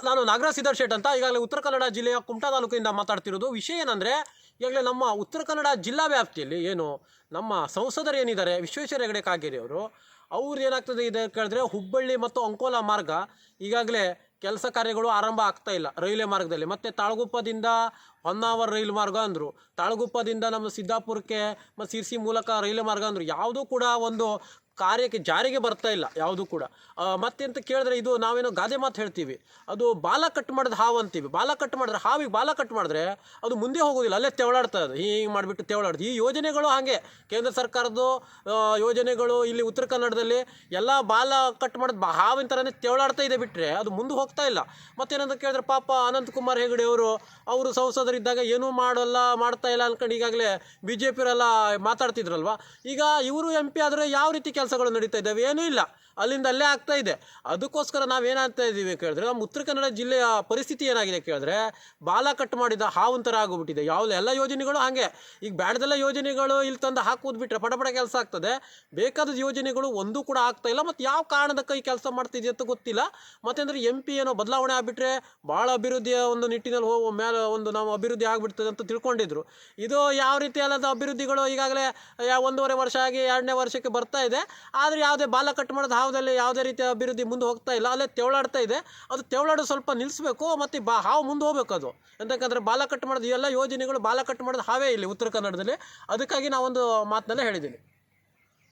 ನಾನು ನಾಗರಾಜ್ ಸಿದ್ದರ್ ಶೆಟ್ ಅಂತ ಈಗಾಗಲೇ ಉತ್ತರ ಕನ್ನಡ ಜಿಲ್ಲೆಯ ಕುಮಟಾ ತಾಲೂಕಿನಿಂದ ಮಾತಾಡ್ತಿರೋದು. ವಿಷಯ ಏನಂದರೆ, ಈಗಾಗಲೇ ನಮ್ಮ ಉತ್ತರ ಕನ್ನಡ ಜಿಲ್ಲಾ ವ್ಯಾಪ್ತಿಯಲ್ಲಿ ಏನು ನಮ್ಮ ಸಂಸದರು ಏನಿದ್ದಾರೆ ವಿಶ್ವೇಶ್ವರ ಹೆಗಡೆ ಕಾಗೇರಿ ಅವರು, ಅವ್ರು ಏನಾಗ್ತದೆ ಇದೆ ಕೇಳಿದ್ರೆ ಹುಬ್ಬಳ್ಳಿ ಮತ್ತು ಅಂಕೋಲಾ ಮಾರ್ಗ ಈಗಾಗಲೇ ಕೆಲಸ ಕಾರ್ಯಗಳು ಆರಂಭ ಆಗ್ತಾ ಇಲ್ಲ ರೈಲ್ವೆ ಮಾರ್ಗದಲ್ಲಿ. ಮತ್ತು ತಾಳಗುಪ್ಪದಿಂದ ಹೊನ್ನಾವರ ರೈಲು ಮಾರ್ಗ ಅಂದರು, ತಾಳಗುಪ್ಪದಿಂದ ನಮ್ಮ ಸಿದ್ದಾಪುರಕ್ಕೆ ಮತ್ತು ಸಿರ್ಸಿ ಮೂಲಕ ರೈಲು ಮಾರ್ಗ ಅಂದರು. ಯಾವುದೂ ಕೂಡ ಒಂದು ಕಾರ್ಯಕ್ಕೆ ಜಾರಿಗೆ ಬರ್ತಾ ಇಲ್ಲ ಯಾವುದೂ ಕೂಡ. ಮತ್ತೆಂತ ಕೇಳಿದ್ರೆ, ಇದು ನಾವೇನೋ ಗಾದೆ ಮಾತು ಹೇಳ್ತೀವಿ, ಅದು ಬಾಲ ಕಟ್ ಮಾಡಿದ ಹಾವು ಅಂತೀವಿ. ಬಾಲ ಕಟ್ ಮಾಡಿದ್ರೆ ಹಾವಿಗೆ ಬಾಲ ಕಟ್ ಮಾಡಿದ್ರೆ ಅದು ಮುಂದೆ ಹೋಗೋದಿಲ್ಲ, ಅಲ್ಲೇ ತೆವಳಾಡ್ತಾ ಅದು ಹೀಗೆ ಮಾಡಿಬಿಟ್ಟು ತೆವಳಾಡ್ದು. ಈ ಯೋಜನೆಗಳು ಹಾಗೆ ಕೇಂದ್ರ ಸರ್ಕಾರದ್ದು ಯೋಜನೆಗಳು ಇಲ್ಲಿ ಉತ್ತರ ಕನ್ನಡದಲ್ಲಿ ಎಲ್ಲ ಬಾಲ ಕಟ್ ಮಾಡಿದ ಹಾವಿನ ಥರನೇ ತೆವಳಾಡ್ತಾ ಇದೆ, ಬಿಟ್ಟರೆ ಅದು ಮುಂದೆ ಹೋಗ್ತಾ ಇಲ್ಲ. ಮತ್ತೇನಂತ ಕೇಳಿದ್ರೆ, ಪಾಪ ಅನಂತಕುಮಾರ್ ಹೆಗಡೆ ಅವರು ಸಂಸದರಿದ್ದಾಗ ಏನೂ ಮಾಡ್ತಾ ಇಲ್ಲ ಅನ್ಕೊಂಡು ಈಗಾಗಲೇ BJP-ಅವರೆಲ್ಲ ಮಾತಾಡ್ತಿದ್ರಲ್ವ. ಈಗ ಇವರು MP ಆದರೆ ಯಾವ ರೀತಿ ಕೆಲಸಗಳು ನಡೀತಾ ಇದ್ದಾವೆ? ಏನೂ ಇಲ್ಲ, ಅಲ್ಲಿಂದ ಅಲ್ಲೇ ಆಗ್ತಾ ಇದೆ. ಅದಕ್ಕೋಸ್ಕರ ನಾವೇನಾಗ್ತಾ ಇದ್ದೀವಿ ಕೇಳಿದ್ರೆ, ನಮ್ಮ ಉತ್ತರ ಕನ್ನಡ ಜಿಲ್ಲೆಯ ಪರಿಸ್ಥಿತಿ ಏನಾಗಿದೆ ಕೇಳಿದ್ರೆ, ಬಾಲ ಕಟ್ ಮಾಡಿದ ಹಾವಿನ ಥರ ಆಗೋಗ್ಬಿಟ್ಟಿದೆ. ಎಲ್ಲ ಯೋಜನೆಗಳು ಹಾಗೆ. ಈಗ ಬ್ಯಾಡ್ದೆಲ್ಲ ಯೋಜನೆಗಳು ಇಲ್ಲಿ ತಂದು ಹಾಕೋದು ಬಿಟ್ಟರೆ ಪಟ ಕೆಲಸ ಆಗ್ತದೆ, ಬೇಕಾದ ಯೋಜನೆಗಳು ಒಂದೂ ಕೂಡ ಆಗ್ತಾ ಇಲ್ಲ. ಮತ್ತು ಯಾವ ಕಾರಣದಕ್ಕೆ ಈ ಕೆಲಸ ಮಾಡ್ತಿದೆ ಅಂತ ಗೊತ್ತಿಲ್ಲ. ಮತ್ತಂದರೆ MP ಏನೋ ಬದಲಾವಣೆ ಆಗಿಬಿಟ್ರೆ ಭಾಳ ಅಭಿವೃದ್ಧಿಯ ಒಂದು ನಿಟ್ಟಿನಲ್ಲಿ ಹೋಗೋ ಮೇಲೆ ಒಂದು ನಾವು ಅಭಿವೃದ್ಧಿ ಆಗಿಬಿಡ್ತದೆ ಅಂತ ತಿಳ್ಕೊಂಡಿದ್ರು. ಇದು ಯಾವ ರೀತಿ ಅಲ್ಲದ ಅಭಿವೃದ್ಧಿಗಳು ಈಗಾಗಲೇ 1.5 ವರ್ಷ ಆಗಿ 2ನೇ ವರ್ಷಕ್ಕೆ ಬರ್ತಾ ಇದೆ. ಆದರೆ ಯಾವುದೇ ಬಾಲ ಕಟ್ ಮಾಡೋದು ಹಾವದಲ್ಲಿ ಯಾವುದೇ ರೀತಿಯ ಅಭಿವೃದ್ಧಿ ಮುಂದೆ ಹೋಗ್ತಾ ಇಲ್ಲ, ಅಲ್ಲೇ ತೆವಳಾಡ್ತಾ ಇದೆ. ಅದು ತೆವಳಾಡೋದು ಸ್ವಲ್ಪ ನಿಲ್ಲಿಸಬೇಕು, ಮತ್ತು ಹಾವು ಮುಂದೆ ಹೋಗ್ಬೇಕು ಅದು. ಎಂತಕ್ಕಂದ್ರೆ ಬಾಲ ಕಟ್ ಮಾಡೋದು ಎಲ್ಲ ಯೋಜನೆಗಳು ಬಾಲ ಕಟ್ ಮಾಡೋದು ಹಾವೇ ಇಲ್ಲಿ ಉತ್ತರ ಕನ್ನಡದಲ್ಲಿ. ಅದಕ್ಕಾಗಿ ನಾವೊಂದು ಮಾತನ್ನೆಲ್ಲ ಹೇಳಿದ್ದೀನಿ.